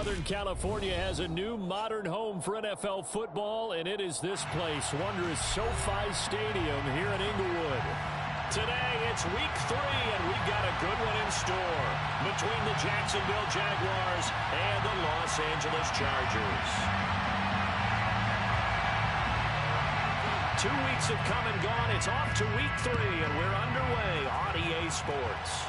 Southern California has a new modern home for NFL football, and it is this place, wondrous SoFi Stadium here in Inglewood. Today, it's week 3, and we've got a good one in store between the Jacksonville Jaguars and the Los Angeles Chargers. 2 weeks have come and gone. It's off to week 3, and we're underway on EA Sports.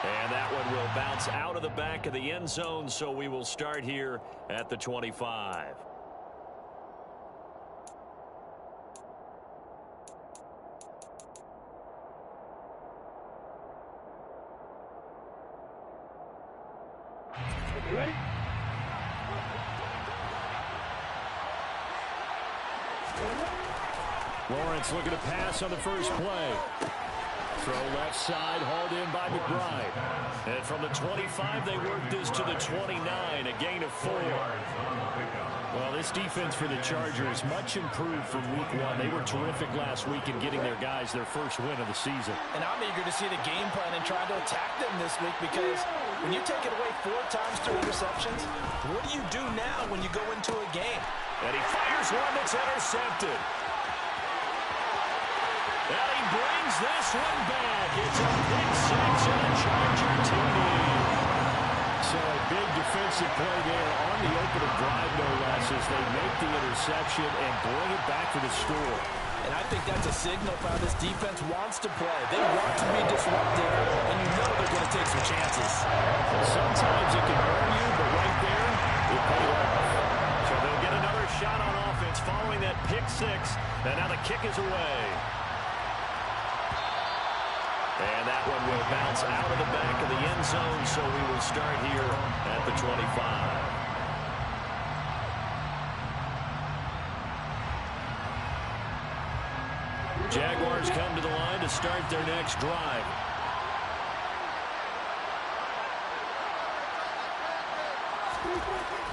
And that one will bounce out of the back of the end zone, so we will start here at the 25. Ready? Lawrence looking to pass on the first play. Throw left side, hauled in by McBride. And from the 25, they work this to the 29, a gain of 4. Well, this defense for the Chargers, much improved from week 1. They were terrific last week in getting their guys their first win of the season. And I'm eager to see the game plan and try to attack them this week, because when you take it away 4 times through interceptions, what do you do now when you go into a game? And he fires one that's intercepted. And he brings this one back. It's a pick 6 and a Charger TD. So a big defensive play there on the opening drive, no less, as they make the interception and bring it back for the score. And I think that's a signal for how this defense wants to play. They want to be disruptive, and you know they're going to take some chances. Sometimes it can burn you, but right there, it paid off. So they'll get another shot on offense following that pick 6, and now the kick is away. And that one will bounce out of the back of the end zone, so we will start here at the 25. Jaguars come to the line to start their next drive.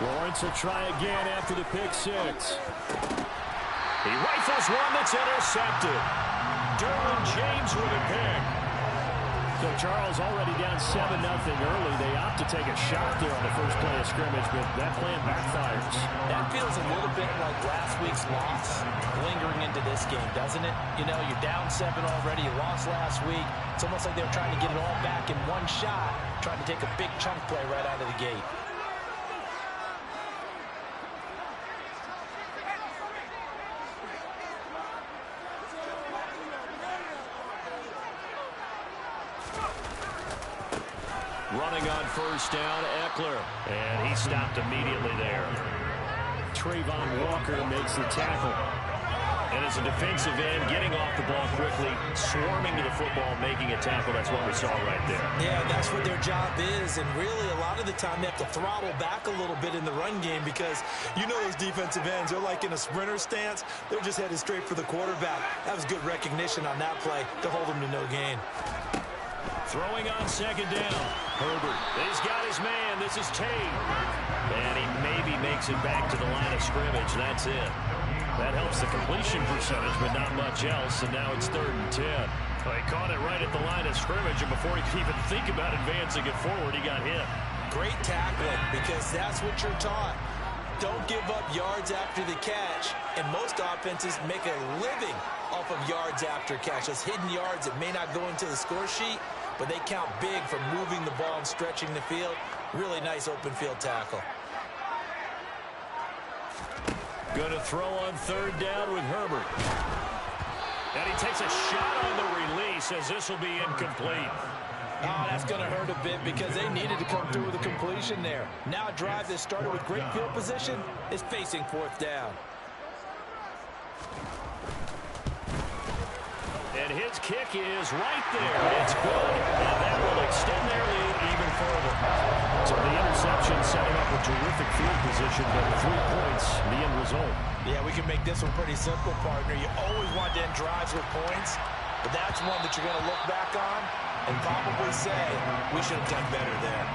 Lawrence will try again after the pick 6. He rifles one that's intercepted. Derwin James with a pick. So Charles already down 7-0 early. They opt to take a shot there on the first play of scrimmage, but that plan backfires. That feels a little bit like last week's loss lingering into this game, doesn't it? You know, you're down 7 already. You lost last week. It's almost like they were trying to get it all back in one shot, trying to take a big chunk play right out of the gate. Running on first down, Eckler. And he stopped immediately there. Trayvon Walker makes the tackle. And as a defensive end, getting off the ball quickly, swarming to the football, making a tackle. That's what we saw right there. Yeah, that's what their job is. And really, a lot of the time, they have to throttle back a little bit in the run game, because you know those defensive ends, they're like in a sprinter stance. They're just headed straight for the quarterback. That was good recognition on that play to hold them to no gain. Throwing on second down. Herbert, he's got his man. This is Tate. And he maybe makes it back to the line of scrimmage. That's it. That helps the completion percentage, but not much else. And now it's 3rd and 10. Well, he caught it right at the line of scrimmage, and before he could even think about advancing it forward, he got hit. Great tackling, because that's what you're taught. Don't give up yards after the catch. And most offenses make a living off of yards after catch. Those hidden yards that may not go into the score sheet, but they count big for moving the ball and stretching the field. Really nice open field tackle. Going to throw on 3rd down with Herbert. And he takes a shot on the release, as this will be incomplete. Oh, that's going to hurt a bit, because they needed to come through with a completion there. Now a drive that started with great field position is facing 4th down. And his kick is right there. It's good, and that will extend their lead even further. So the interception setting up a terrific field position, but 3 points, the end result. Yeah, we can make this one pretty simple, partner. You always want to end drives with points, but that's one that you're going to look back on and probably say, we should have done better there.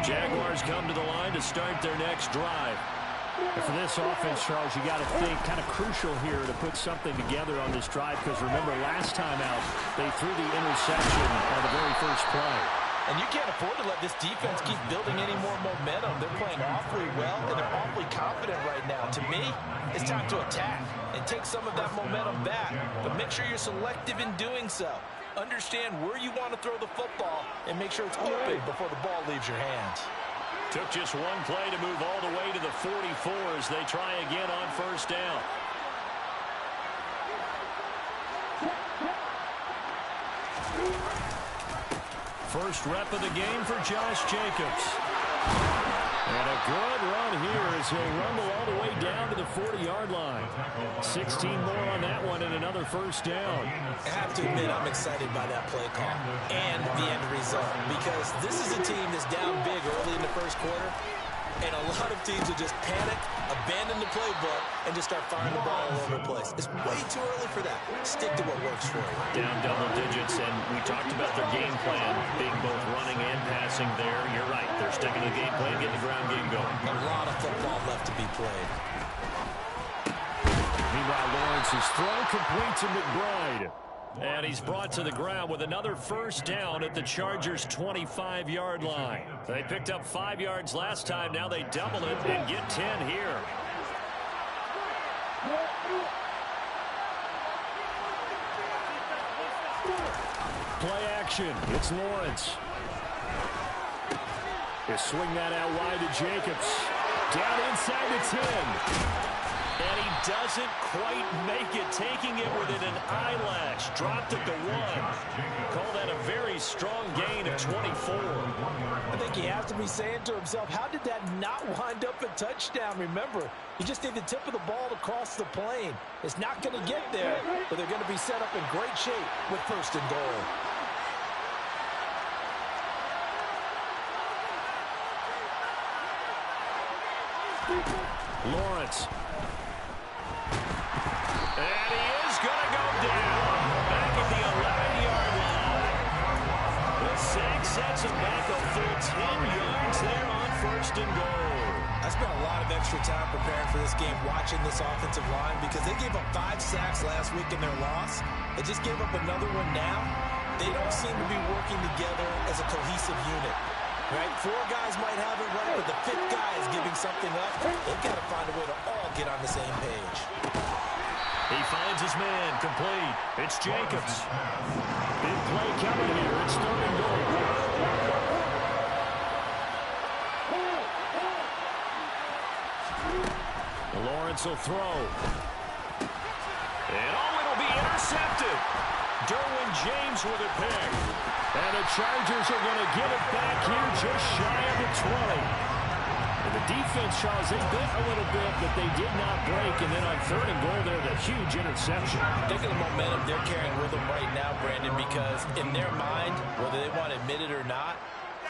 Jaguars come to the line to start their next drive. And for this offense, Charles, you got to think kind of crucial here to put something together on this drive, because remember, last time out, they threw the interception on the very first play. And you can't afford to let this defense keep building any more momentum. They're playing awfully well, and they're awfully confident right now. To me, it's time to attack and take some of that momentum back. But make sure you're selective in doing so. Understand where you want to throw the football and make sure it's open before the ball leaves your hands. Took just one play to move all the way to the 44 as they try again on first down. First rep of the game for Josh Jacobs. And a good run here as he'll rumble all the way down to the 40-yard line. 16 more on that one and another first down. I have to admit, I'm excited by that play call and the end result, because this is a team that's down big early in the first quarter, and a lot of teams will just panic, abandon the playbook, and just start firing the ball all over the place. It's way too early for that. Stick to what works for you. Down double digits, and we talked about their game plan being both running and passing there. You're right. They're sticking to the game plan, getting the ground game going. A lot of football left to be played. Meanwhile, Lawrence's throw complete to McBride. And he's brought to the ground with another first down at the Chargers' 25-yard line. They picked up 5 yards last time. Now they double it and get 10 here. Play action. It's Lawrence. He'll swing that out wide to Jacobs. Down inside the 10. And he doesn't quite make it, taking it within an eyelash. Dropped it to 1. Call that a very strong gain of 24. I think he has to be saying to himself, how did that not wind up a touchdown? Remember, you just need the tip of the ball to cross the plane. It's not going to get there, but they're going to be set up in great shape with first and goal. Lawrence. And he is going to go down back at the 11-yard line. The sack sets him back a full 10 yards there on first and goal. I spent a lot of extra time preparing for this game, watching this offensive line, because they gave up 5 sacks last week in their loss. They just gave up another one now. They don't seem to be working together as a cohesive unit. Right? 4 guys might have it right, but the 5th guy is giving something up. They've got to find a way to all get on the same page. He finds his man, complete. It's Jacobs. Big play coming here. It's third and goal. Lawrence will throw. And it'll be intercepted. Derwin James with a pick. And the Chargers are going to get it back here just shy of the 20. And the defense, Charles, they bit a little bit, but they did not break. And then on third and goal there, the huge interception. Think of the momentum they're carrying with them right now, Brandon, because in their mind, whether they want to admit it or not,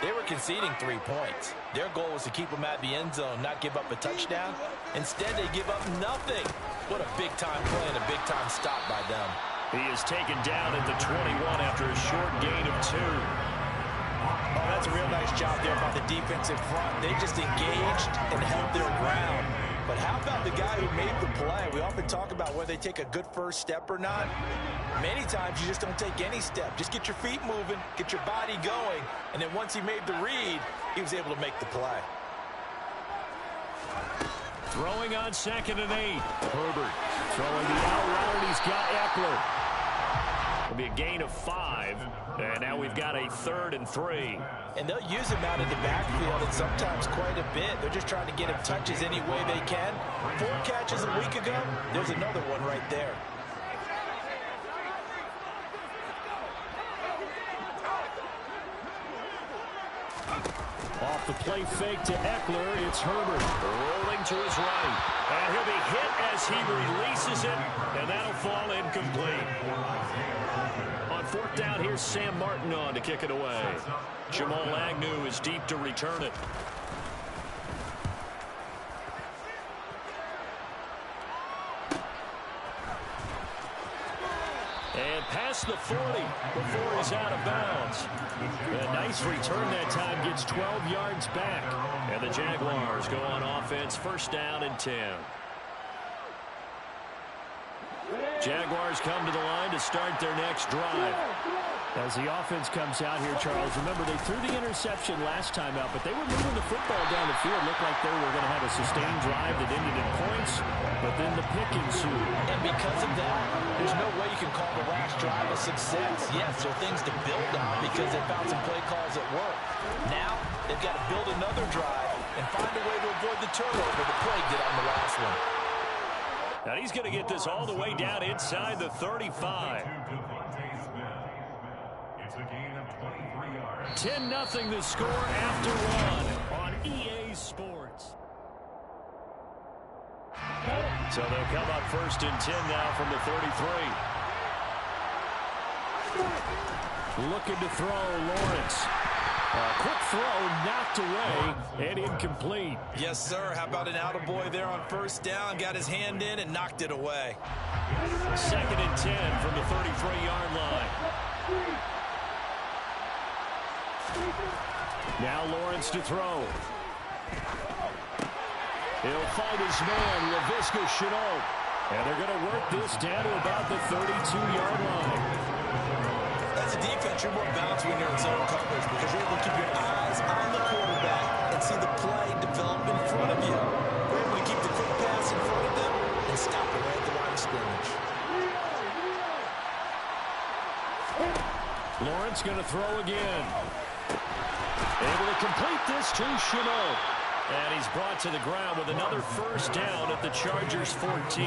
they were conceding 3 points. Their goal was to keep them at the end zone, not give up a touchdown. Instead, they give up nothing. What a big-time play and a big-time stop by them. He is taken down at the 21 after a short gain of 2. Oh, that's a real nice job there by the defense in front. They just engaged and held their ground. But how about the guy who made the play? We often talk about whether they take a good first step or not. Many times you just don't take any step. Just get your feet moving, get your body going, and then once he made the read, he was able to make the play. Throwing on 2nd and 8. Herbert throwing the out route. He's got Eckler. It'll be a gain of 5. And now we've got a 3rd and 3. And they'll use him out of the backfield, and sometimes quite a bit. They're just trying to get him touches any way they can. 4 catches a week ago. There's another one right there. Off the play fake to Eckler, it's Herbert rolling to his right. And he'll be hit as he releases it, and that'll fall incomplete. On 4th down, here's Sam Martin on to kick it away. Jamal Agnew is deep to return it. And past the 40 before he's out of bounds. A nice return that time, gets 12 yards back. And the Jaguars go on offense, first down and 10. Jaguars come to the line to start their next drive. As the offense comes out here, Charles, remember they threw the interception last time out, but they were moving the football down the field. Looked like they were going to have a sustained drive that ended in points, but then the pick ensued. And because of that, there's no way you can call the last drive a success. Yes, there are things to build on because they found some play calls that work. Now, they've got to build another drive and find a way to avoid the turnover the play did on the last one. Now he's going to get this all the way down inside the 35. 10-0 the score after one on EA Sports. So they'll come up first and 10 now from the 33. Looking to throw, Lawrence. Quick throw, knocked away, and incomplete. Yes, sir. How about an attaboy there on first down? Got his hand in and knocked it away. Second and 10 from the 33-yard line. Now Lawrence to throw. He'll find his man, Laviska Shenault. And they're going to work this down to about the 32-yard line. As a defense, you're more balanced when you're in zone coverage because you're able to keep your eyes on the quarterback and see the play develop in front of you. You're able to keep the quick pass in front of them and stop it right at the line of scrimmage. Lawrence going to throw again. Able to complete this to Shenault. And he's brought to the ground with another first down at the Chargers' 14.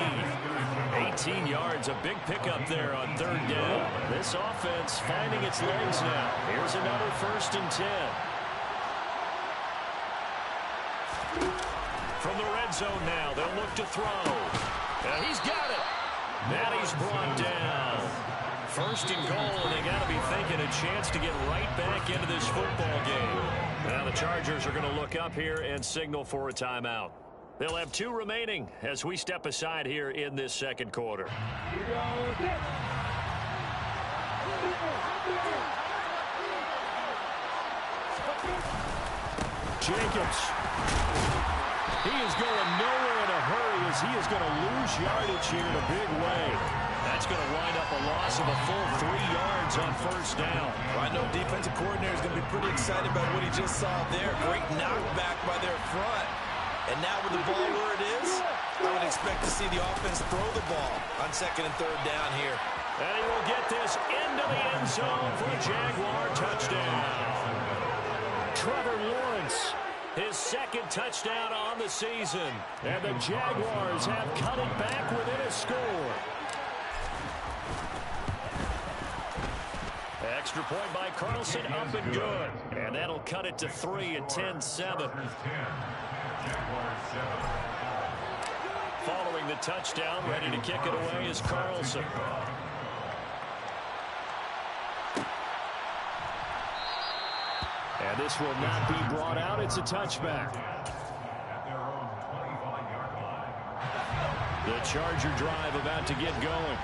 18 yards, a big pickup there on third down. This offense finding its legs now. Here's another first and 10. From the red zone now, they'll look to throw. And he's got it. Now he's brought down. First and goal, and they got to be thinking a chance to get right back into this football game. Now the Chargers are going to look up here and signal for a timeout. They'll have 2 remaining as we step aside here in this second quarter. Jacobs. He is going nowhere in a hurry as he is going to lose yardage here in a big way. That's going to wind up a loss of a full 3 yards on first down. Well, I know defensive coordinator is going to be pretty excited about what he just saw there. Great knockback by their front. And now with the ball where it is, I would expect to see the offense throw the ball on second and third down here. And he will get this into the end zone for a Jaguar touchdown. Trevor Lawrence, his second touchdown on the season. And the Jaguars have cut it back within a score. Extra point by Carlson, up and good. And that'll cut it to 3 at 10-7. Following the touchdown, ready to kick it away is Carlson. And this will not be brought out. It's a touchback. The Charger drive about to get going.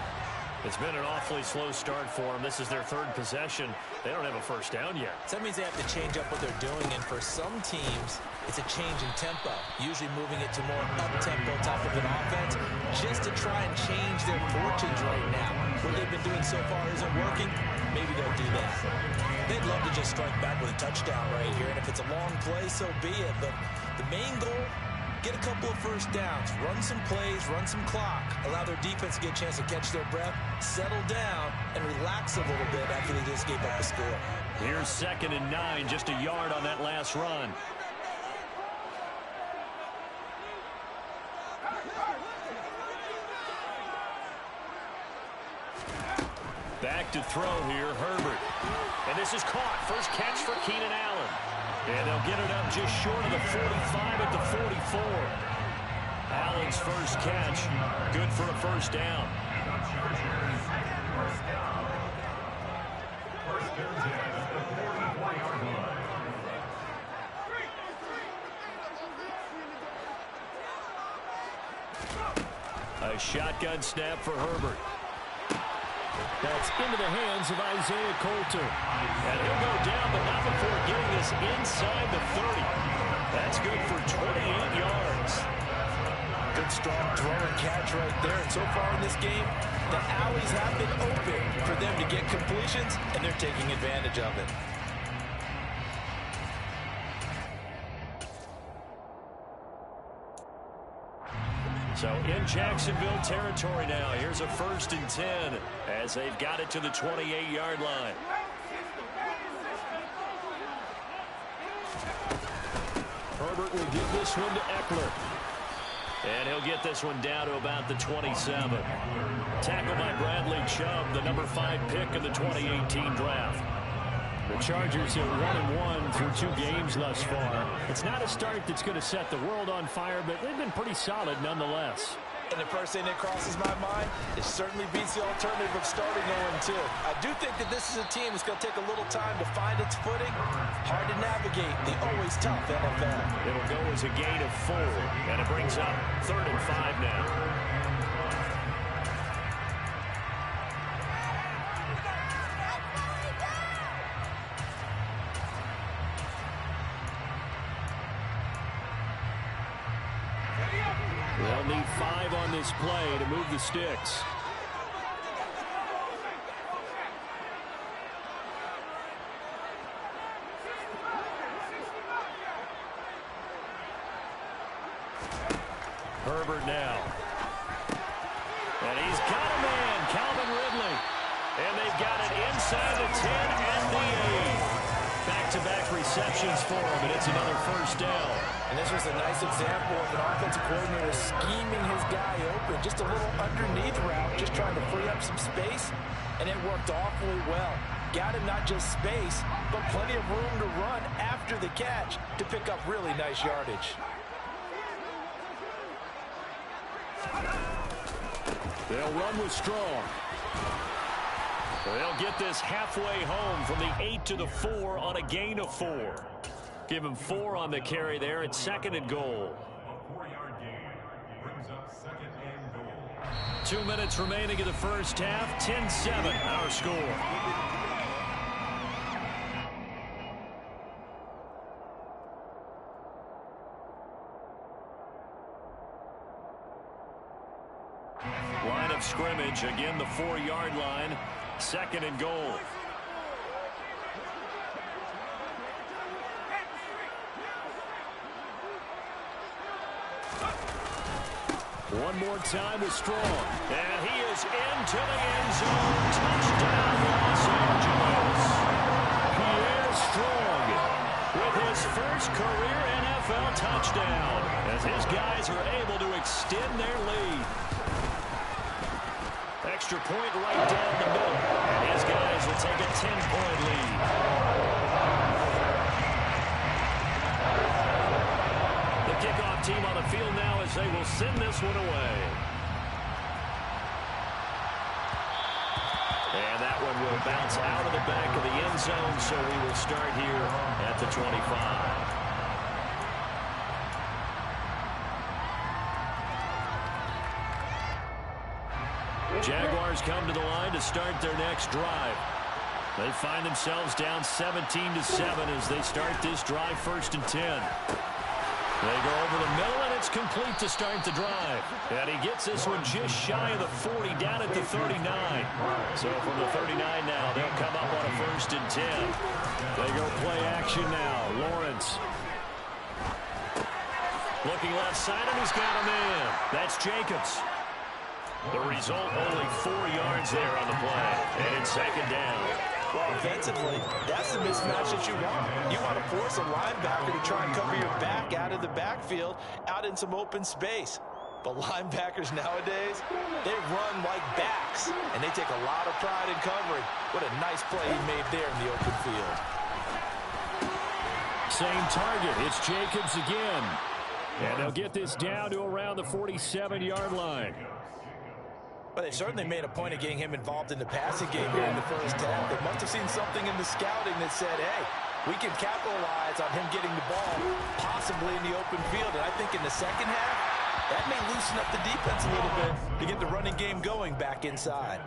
It's been an awfully slow start for them. This is their third possession. They don't have a first down yet. So that means they have to change up what they're doing, and for some teams, it's a change in tempo, usually moving it to more up-tempo type of an offense, just to try and change their fortunes right now. What they've been doing so far isn't working. Maybe they'll do that. They'd love to just strike back with a touchdown right here, and if it's a long play, so be it. But the main goal, get a couple of first downs, run some plays, run some clock, allow their defense to get a chance to catch their breath, settle down, and relax a little bit after they just gave up a score. Here's second and 9, just a yard on that last run. Back to throw here, Herbert. And this is caught. First catch for Keenan Allen. And they'll get it up just short of the 45 at the 44. Allen's first catch, good for a first down. A shotgun snap for Herbert. That's into the hands of Isaiah Coulter. And he'll go down, but not before getting this inside the 30. That's good for 28 yards. Good, strong throw and catch right there. And so far in this game, the alleys have been open for them to get completions, and they're taking advantage of it. So in Jacksonville territory now, here's a 1st and 10 as they've got it to the 28-yard line. Herbert will give this one to Eckler. And he'll get this one down to about the 27. Tackled by Bradley Chubb, the number 5 pick in the 2018 draft. The Chargers are 1-1 through 2 games thus far. It's not a start that's going to set the world on fire, but they've been pretty solid nonetheless. And the first thing that crosses my mind, it certainly beats the alternative of starting 0-2. I do think that this is a team that's going to take a little time to find its footing. Hard to navigate the always tough NFL. It'll go as a gain of 4, and it brings up 3rd and 5 now. They'll need 5 on this play to move the sticks. Herbert now. And he's got a man, Calvin Ridley. And they've got it inside the 10 and the 8. Back-to-back receptions for him, and it's another 1st down. And this was a nice example of an offensive coordinator scheming his guy open. Just a little underneath route, just trying to free up some space, and it worked awfully well. Got him not just space, but plenty of room to run after the catch to pick up really nice yardage. They'll run with Strong. They'll get this halfway home from the 8 to the 4 on a gain of 4. Give him 4 on the carry there. It's 2nd and goal. 2 minutes remaining in the first half. 10-7 our score. Line of scrimmage, again the 4-yard line. 2nd and goal. One more time with Strong. And he is into the end zone. Touchdown, Los Angeles. Pierre Strong with his first career NFL touchdown as his guys are able to extend their lead. Extra point right down the middle. And his guys will take a 10-point lead. The kickoff team on the field now as they will send this one away. And that one will bounce out of the back of the end zone, so we will start here at the 25. Jaguars come to the line to start their next drive. They find themselves down 17-7 as they start this drive 1st and 10. They go over the middle, and it's complete to start the drive. And he gets this one just shy of the 40, down at the 39. So from the 39 now, they'll come up on a 1st and 10. They go play action now. Lawrence. Looking left side, and he's got a man. That's Jacobs. The result, only 4 yards there on the play. And it's 2nd down. Well, offensively, that's the mismatch that you want. You want to force a linebacker to try and cover your back out of the backfield, out in some open space. But linebackers nowadays, they run like backs, and they take a lot of pride in covering. What a nice play he made there in the open field. Same target. It's Jacobs again. And they'll get this down to around the 47-yard line. But they certainly made a point of getting him involved in the passing game here in the first half. They must have seen something in the scouting that said, hey, we can capitalize on him getting the ball, possibly in the open field. And I think in the second half, That may loosen up the defense a little bit to get the running game going back inside.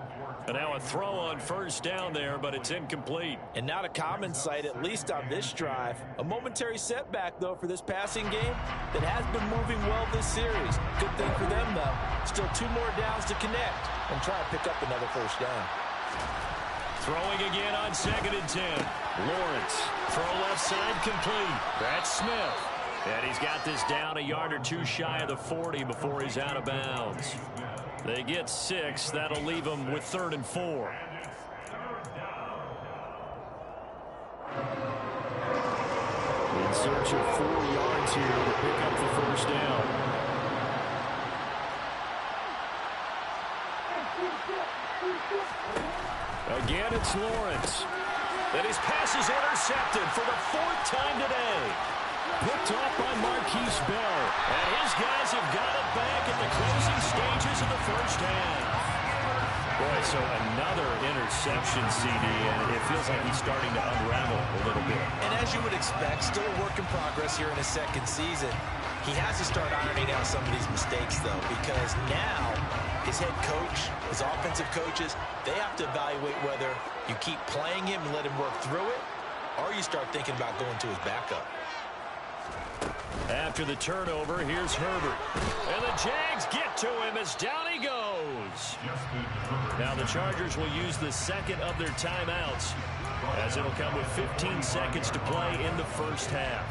And now a throw on first down there, but it's incomplete. And not a common sight, at least on this drive. A momentary setback, though, for this passing game that has been moving well this series. Good thing for them, though. Still 2 more downs to connect and try to pick up another first down. Throwing again on 2nd and 10. Lawrence, throw left side complete. That's Smith. And he's got this down a yard or 2 shy of the 40 before he's out of bounds. They get 6. That'll leave them with 3rd and 4. In search of 4 yards here to pick up the first down. Again, it's Lawrence. And his pass is intercepted for the 4th time today. Picked off by Marquise Bell. And his guys have got it back at the closing stages of the first half. Boy, so another interception, CD, and it feels like he's starting to unravel a little bit. And as you would expect, still a work in progress here in his 2nd season. He has to start ironing out some of these mistakes, though, because now his head coach, his offensive coaches, they have to evaluate whether you keep playing him and let him work through it, or you start thinking about going to his backup. After the turnover, here's Herbert. And the Jags get to him as down he goes. Now the Chargers will use the 2nd of their timeouts, as it'll come with 15 seconds to play in the first half.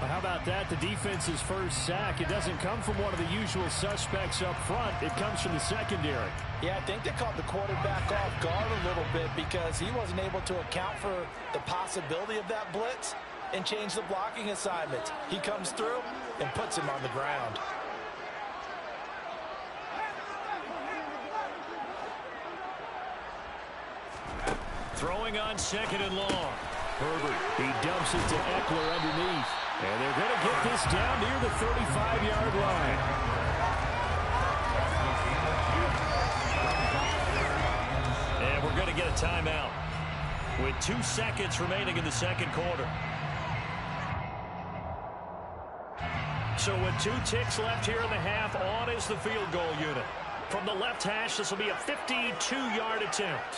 Well, how about that? The defense's first sack. It doesn't come from one of the usual suspects up front. It comes from the secondary. Yeah, I think they caught the quarterback off guard a little bit because he wasn't able to account for the possibility of that blitz and change the blocking assignments. He comes through and puts him on the ground. Throwing on 2nd and long. Herbert, he dumps it to Eckler underneath. And they're going to get this down near the 35-yard line. And we're going to get a timeout with 2 seconds remaining in the 2nd quarter. So with 2 ticks left here in the half, on is the field goal unit. From the left hash, this will be a 52-yard attempt.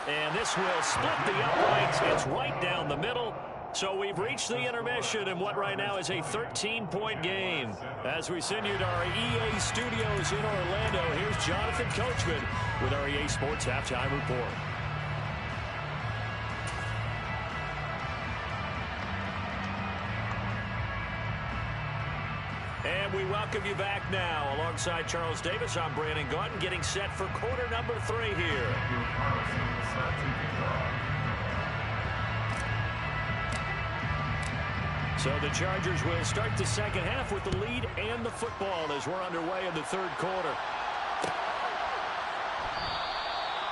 And this will split the uprights. It's right down the middle. So we've reached the intermission in what right now is a 13-point game. As we send you to our EA studios in Orlando, here's Jonathan Coachman with our EA Sports Halftime Report. And we welcome you back now. Alongside Charles Davis, I'm Brandon Gaudin, getting set for quarter number 3 here. So the Chargers will start the 2nd half with the lead and the football as we're underway in the 3rd quarter.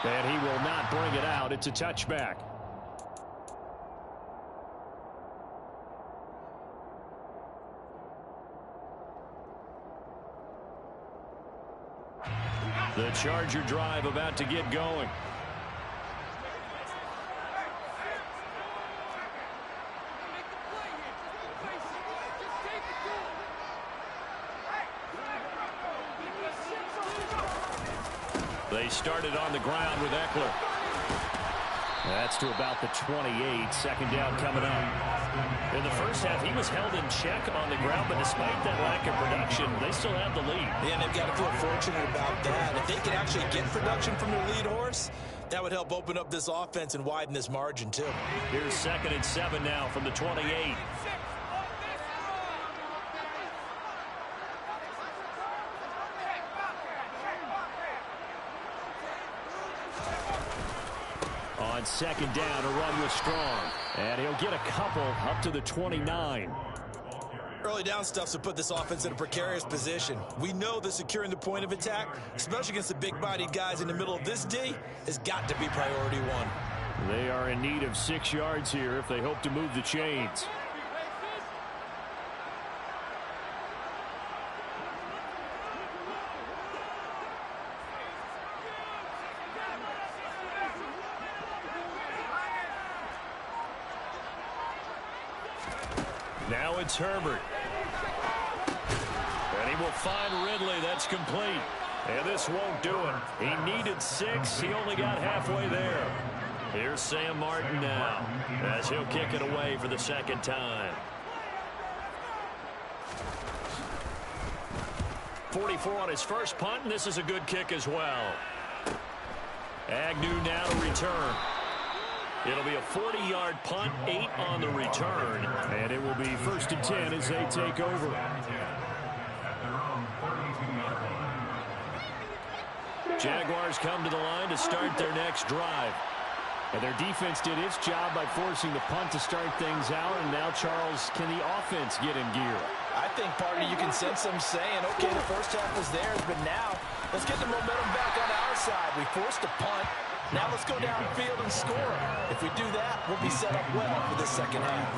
And he will not bring it out. It's a touchback. The Charger drive about to get going. They started on the ground with Eckler. That's to about the 28. 2nd down coming up. In the first half, he was held in check on the ground, but despite that lack of production, they still have the lead. Yeah, and they've got to feel fortunate about that. If they can actually get production from their lead horse, that would help open up this offense and widen this margin, too. Here's 2nd and 7 now from the 28. On 2nd down, a run with Strong. And he'll get a couple up to the 29. Early down stuff to put this offense in a precarious position. We know that securing the point of attack, especially against the big-bodied guys in the middle of this D, has got to be priority 1. They are in need of 6 yards here if they hope to move the chains. Now it's Herbert. And he will find Ridley. That's complete. And this won't do it. He needed 6. He only got halfway there. Here's Sam Martin now as he'll kick it away for the second time. 44 on his first punt, and this is a good kick as well. Agnew now to return. It'll be a 40-yard punt, 8 on the return, and it will be 1st and 10 as they take over. Jaguars come to the line to start their next drive. And their defense did its job by forcing the punt to start things out, and now, Charles, can the offense get in gear? I think, partner, you can sense them saying, okay, the first half was theirs, but now let's get the momentum back on our side. We forced a punt. Now let's go downfield and score. If we do that, we'll be set up well for the second half.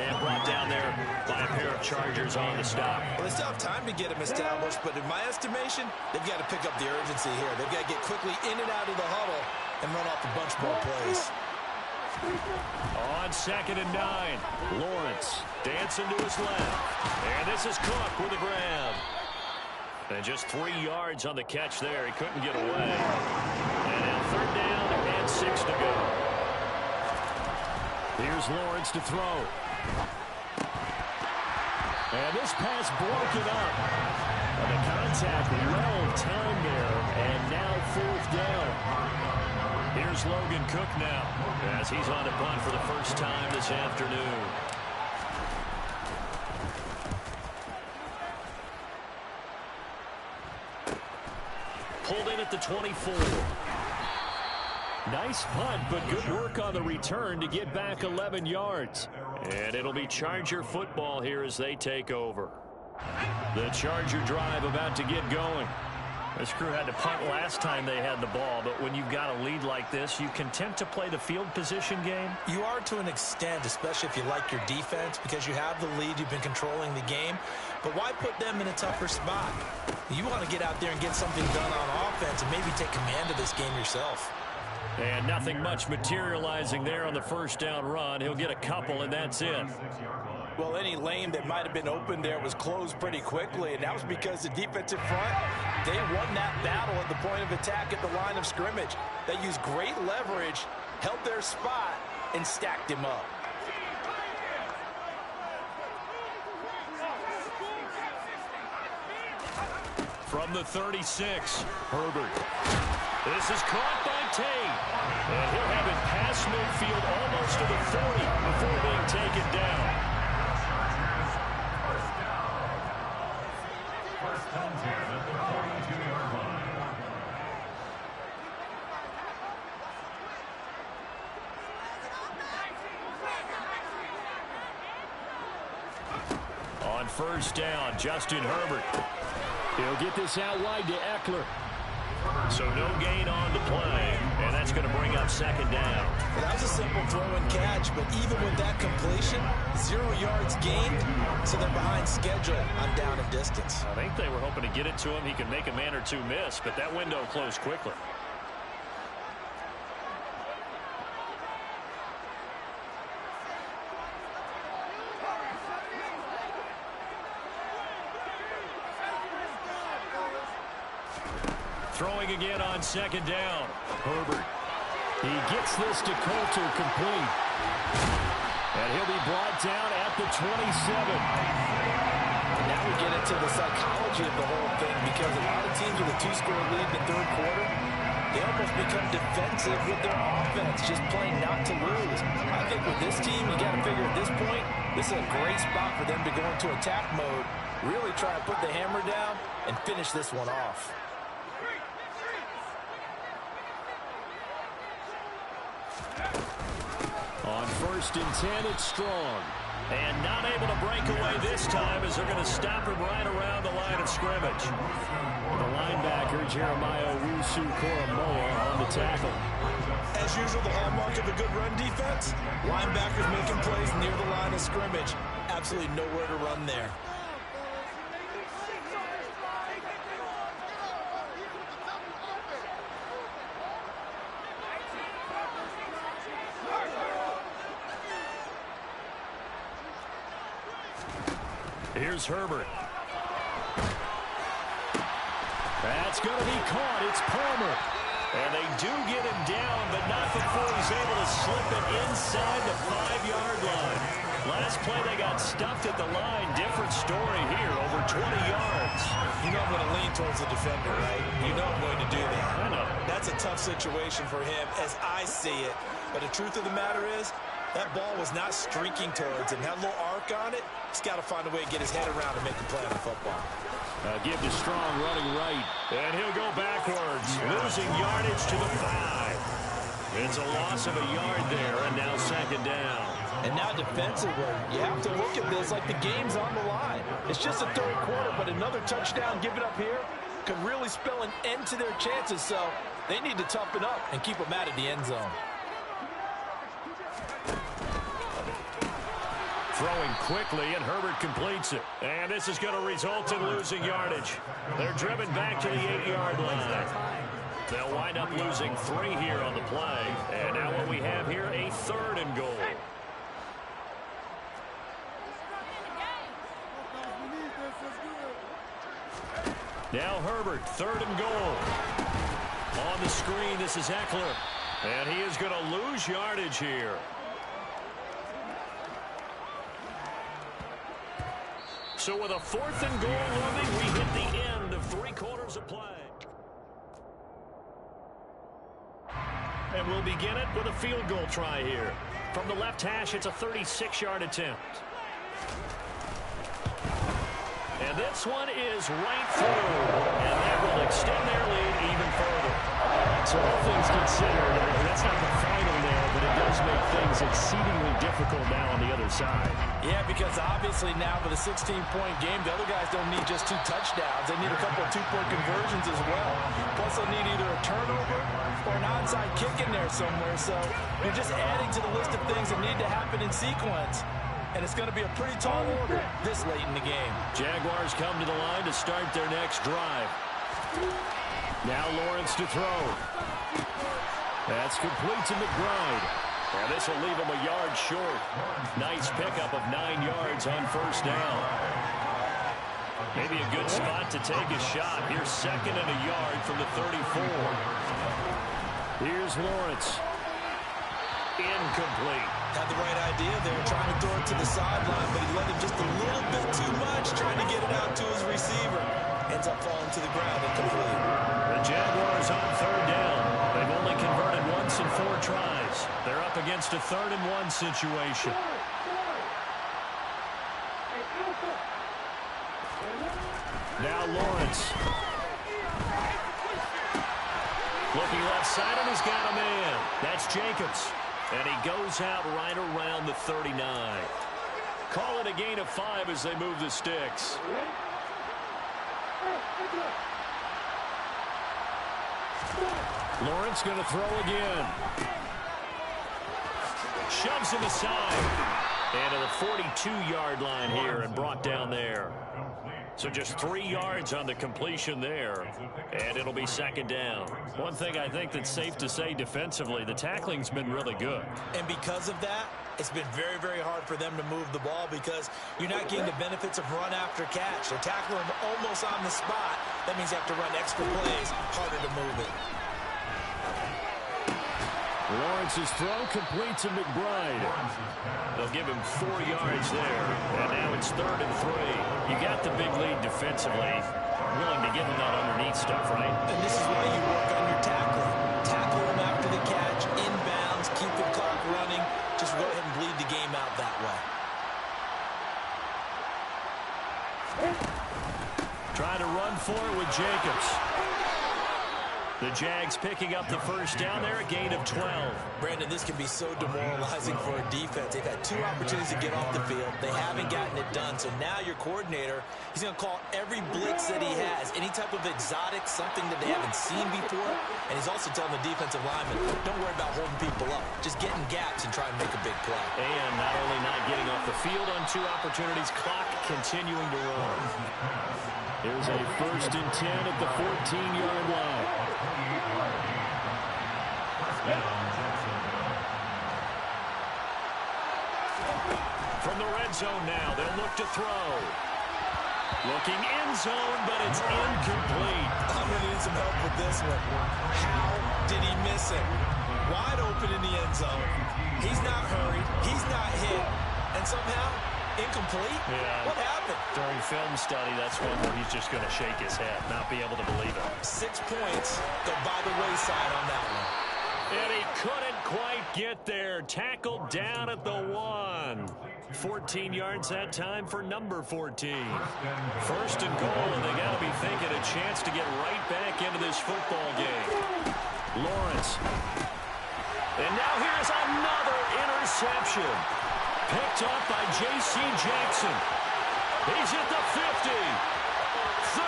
And brought down there by a pair of Chargers on the stop. Well, they still have time to get them established, but in my estimation, they've got to pick up the urgency here. They've got to get quickly in and out of the huddle and run off a bunch more plays. On 2nd and 9, Lawrence dancing to his left. And this is Cook with a grab. And just 3 yards on the catch there. He couldn't get away. And now 3rd down and 6 to go. Here's Lawrence to throw. And this pass broken up. And the contact well timed there. And now 4th down. Here's Logan Cook now as he's on a punt for the first time this afternoon. Pulled in at the 24. Nice punt, but good work on the return to get back 11 yards. And it'll be Charger football here as they take over. The Charger drive about to get going. This crew had to punt last time they had the ball, but when you've got a lead like this, you content to play the field position game? You are to an extent, especially if you like your defense, because you have the lead, you've been controlling the game. But why put them in a tougher spot? You want to get out there and get something done on offense and maybe take command of this game yourself. And nothing much materializing there on the first down run. He'll get a couple, and that's it. Well, any lane that might have been open there was closed pretty quickly, and that was because the defensive front, they won that battle at the point of attack at the line of scrimmage. They used great leverage, held their spot, and stacked him up. From the 36, Herbert. This is caught by Tate. And he'll have it past midfield almost to the 40 before being taken down. On 1st down, Justin Herbert. He'll get this out wide to Eckler. So no gain on the play, and that's going to bring up 2nd down. Well, that was a simple throw and catch, but even with that completion, 0 yards gained, so they're behind schedule on down and distance. I think they were hoping to get it to him. He could make a man or two miss, but that window closed quickly. Throwing again on 2nd down. Herbert. He gets this to Coulter complete. And he'll be brought down at the 27. Now we get into the psychology of the whole thing, because a lot of teams with a 2-score lead in the 3rd quarter, they almost become defensive with their offense, just playing not to lose. I think with this team, you got to figure at this point, this is a great spot for them to go into attack mode, really try to put the hammer down and finish this one off. On 1st and 10, it's Strong. And not able to break away this time as they're going to stop him right around the line of scrimmage. The linebacker, Jeremiah Owusu-Koramoah, on the tackle. As usual, the hallmark of a good run defense, linebackers making plays near the line of scrimmage. Absolutely nowhere to run there. Here's Herbert. That's going to be caught. It's Palmer. And they do get him down, but not before he's able to slip it inside the 5-yard line. Last play, they got stuffed at the line. Different story here, over 20 yards. You know I'm going to lean towards the defender, right? You know I'm going to do that. I know. That's a tough situation for him as I see it. But the truth of the matter is, that ball was not streaking towards him. Had a little arc on it. He's got to find a way to get his head around and make a play on the football. Give to Strong running right. And he'll go backwards, losing yardage to the 5. It's a loss of a yard there, and now second down. And now defensively, you have to look at this like the game's on the line. It's just the third quarter, but another touchdown given up here could really spell an end to their chances. So they need to toughen up and keep them out of the end zone. Throwing quickly, and Herbert completes it. And this is going to result in losing yardage. They're driven back to the 8-yard line. They'll wind up losing 3 here on the play. And now what we have here, a 3rd and goal. Now Herbert, 3rd and goal. On the screen, this is Eckler. And he is going to lose yardage here. So with a 4th and goal looming, we hit the end of 3 quarters of play. And we'll begin it with a field goal try here. From the left hash, it's a 36-yard attempt. And this one is right through. And that will extend their lead even further. So all things considered, that's not the final there, but it does make things exceedingly difficult now on the other side. Yeah, because obviously now with a 16-point game, the other guys don't need just 2 touchdowns. They need a couple of 2-point conversions as well. Plus, they'll need either a turnover or an onside kick in there somewhere. So you're just adding to the list of things that need to happen in sequence. And it's going to be a pretty tall order this late in the game. Jaguars come to the line to start their next drive. Now Lawrence to throw. That's complete to McBride. And this will leave him a yard short. Nice pickup of 9 yards on 1st down. Maybe a good spot to take a shot. Here's 2nd and a yard from the 34. Here's Lawrence. Incomplete. Had the right idea there, trying to throw it to the sideline, but he let him just a little bit too much, trying to get it out to his receiver. Ends up falling to the ground incomplete. The Jaguars on 3rd down. They've only converted once in 4 tries. They're up against a 3rd and 1 situation. Now Lawrence. Looking left side, and he's got a man. That's Jacobs. And he goes out right around the 39. Call it a gain of 5 as they move the sticks. Lawrence going to throw again. Shoves him aside. And to the 42-yard line here and brought down there. So just 3 yards on the completion there. And it'll be 2nd down. One thing I think that's safe to say defensively, the tackling's been really good. And because of that, it's been very, very hard for them to move the ball because you're not getting the benefits of run after catch. They're tackling them almost on the spot. That means you have to run extra plays, harder to move it. Lawrence's throw complete to McBride. They'll give him 4 yards there. And now it's 3rd and 3. You got the big lead defensively. Willing to give him that underneath stuff, right? And this is why you work on your tackling. Tackle him after the catch, inbounds, keep the clock running. Just go ahead and bleed the game out that way. Trying to run for it with Jacobs. The Jags picking up the 1st down there, a gain of 12. Brandon, this can be so demoralizing for a defense. They've had 2 opportunities to get off the field. They haven't gotten it done. So now your coordinator, he's going to call every blitz that he has, any type of exotic, something that they haven't seen before. And he's also telling the defensive lineman, don't worry about holding people up. Just get in gaps and try and make a big play. And not only not getting off the field on 2 opportunities, clock continuing to run. Here's a 1st and 10 at the 14-yard line. From the red zone now, they'll look to throw. Looking end zone, but it's incomplete. I'm going to need some help with this one. How did he miss it? Wide open in the end zone. He's not hurried. He's not hit. And somehow, incomplete? Yeah. What happened? During film study, that's one where he's just going to shake his head, not be able to believe it. 6 points go by the wayside on that one. And he couldn't quite get there. Tackled down at the 1. 14 yards that time for number 14. First and goal, and they got to be thinking a chance to get right back into this football game. Lawrence. And now here's another interception. Picked up by J.C. Jackson. He's at the 50, 30,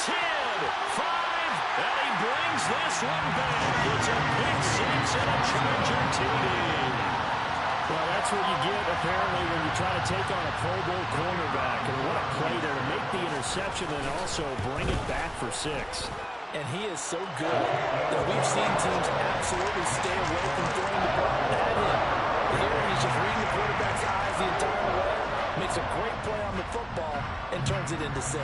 10, 5, and he brings this one back. It's a pick six and a Charger TD. Well, that's what you get, apparently, when you try to take on a Pro Bowl cornerback. And what a play there to make the interception and also bring it back for 6. And he is so good that we've seen teams absolutely stay away from throwing the ball at him. Here, he's just reading the quarterback's eyes the entire way, makes a great play on the football, and turns it into 6.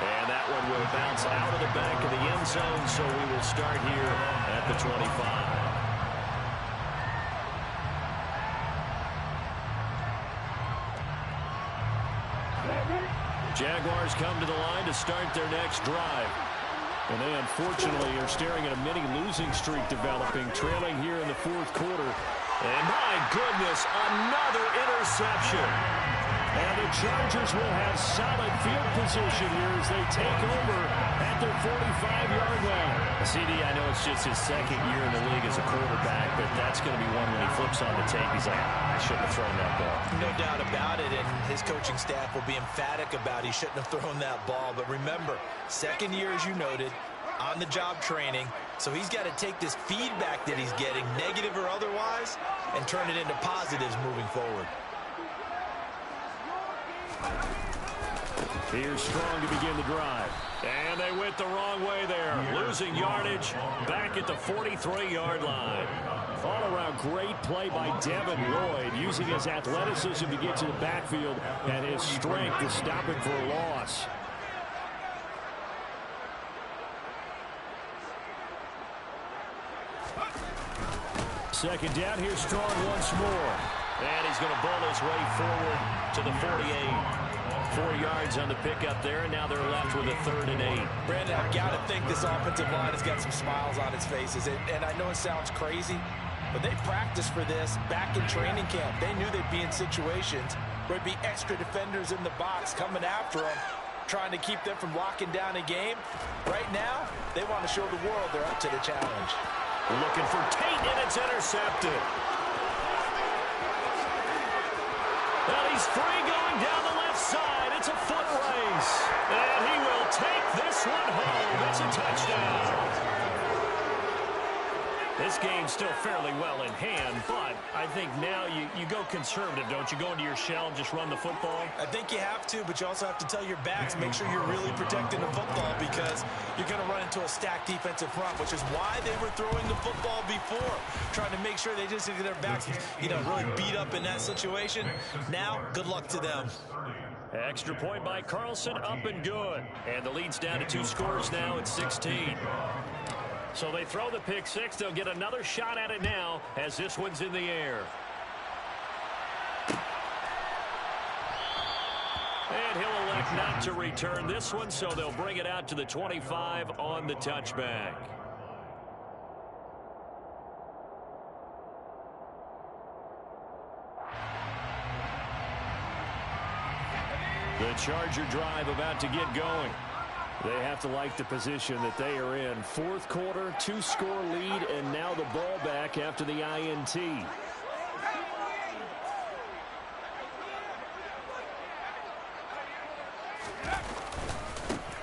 And that one will bounce out of the back of the end zone, so we will start here at the 25. Jaguars come to the line to start their next drive. And they unfortunately are staring at a mini losing streak developing, trailing here in the 4th quarter. And my goodness, another interception. And the Chargers will have solid field position here as they take over at their 45-yard line. CD, I know it's just his 2nd year in the league as a quarterback, but that's going to be one when he flips on the tape. He's like, I shouldn't have thrown that ball. No doubt about it, and his coaching staff will be emphatic about he shouldn't have thrown that ball. But remember, 2nd year, as you noted, on-the-job training. So he's got to take this feedback that he's getting, negative or otherwise, and turn it into positives moving forward. Here's Strong to begin the drive. And they went the wrong way there. Losing yardage back at the 43-yard line. All-around great play by Devin Lloyd, using his athleticism to get to the backfield and his strength to stop him for a loss. Second down, here's Strong once more. And he's going to bull his way forward to the 48. 4 yards on the pickup there, and now they're left with a 3rd and 8. Brandon, I've got to think this offensive line has got some smiles on its faces. And I know it sounds crazy, but they practiced for this back in training camp. They knew they'd be in situations where there'd be extra defenders in the box coming after them, trying to keep them from locking down a game. Right now, they want to show the world they're up to the challenge. Looking for Tate, and it's intercepted. And he's free going down the left side. It's a foot race. And he will take this one home. It's a touchdown. This game's still fairly well in hand, but I think now you go conservative, don't you? Go into your shell and just run the football? I think you have to, but you also have to tell your backs, make sure you're really protecting the football because you're going to run into a stacked defensive front, which is why they were throwing the football before, trying to make sure they just get their backs, really beat up in that situation. Now, good luck to them. Extra point by Carlson, up and good. And the lead's down to 2 scores now at 16. So they throw the pick six. They'll get another shot at it now as this one's in the air. And he'll elect not to return this one, so they'll bring it out to the 25 on the touchback. The Charger drive about to get going. They have to like the position that they are in. 4th quarter, 2-score lead, and now the ball back after the INT.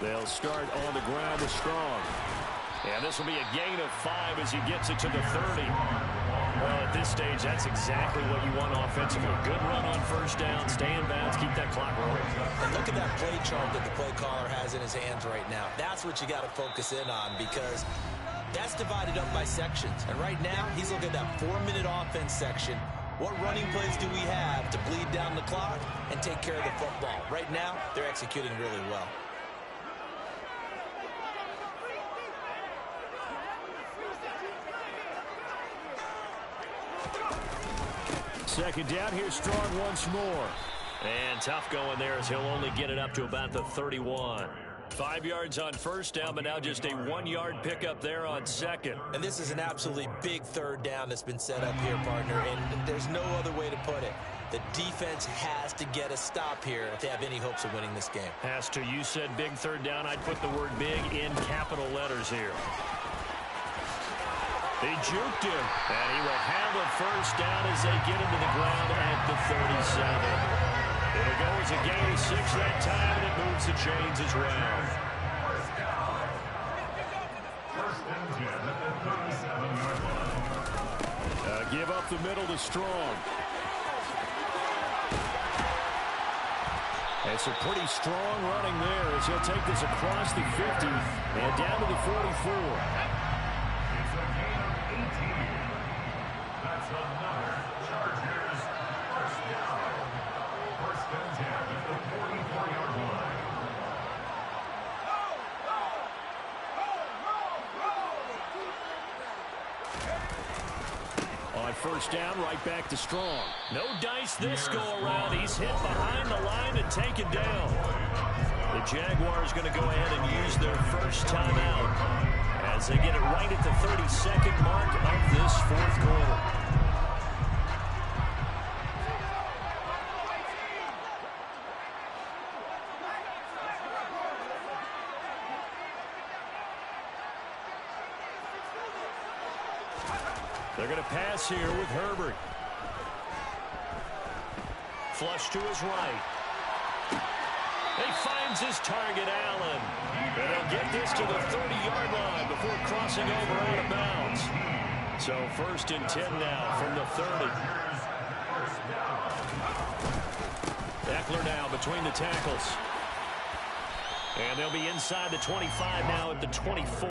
They'll start on the ground with Strong. And this will be a gain of 5 as he gets it to the 30. Well, at this stage, that's exactly what you want offensively. Good run on first down, stay in bounds, keep that clock rolling. And look at that play chart that the play caller has in his hands right now. That's what you got to focus in on because that's divided up by sections. And right now, he's looking at that 4-minute offense section. What running plays do we have to bleed down the clock and take care of the football? Right now, they're executing really well. Second down, here's Strong once more. And tough going there as he'll only get it up to about the 31. 5 yards on first down, but now just a 1-yard pickup there on second. And this is an absolutely big third down that's been set up here, partner, and there's no other way to put it. The defense has to get a stop here if they have any hopes of winning this game. Has to. You said big third down. I'd put the word big in capital letters here. They juked him, and he will have a first down as they get him to the ground at the 37. It'll go as a gain of 6 that time, and it moves the chains as well. Give up the middle to Strong. It's a pretty strong running there as he'll take this across the 50 and down to the 44. It's a gain of 18. That's another Chargers first down. First and 10 at the 44-yard line. On first down, right back to Strong. No dice this go-around. He's hit behind the line and taken down. The Jaguars going to go ahead and use their first timeout as they get it right at the 32nd mark of this fourth quarter. They're going to pass here with Herbert. Flush to his right. He finds his target, Allen. And he'll get this to the 30-yard line before crossing over out of bounds. So first and 10 now from the 30. Eckler now between the tackles. And they'll be inside the 25 now at the 24.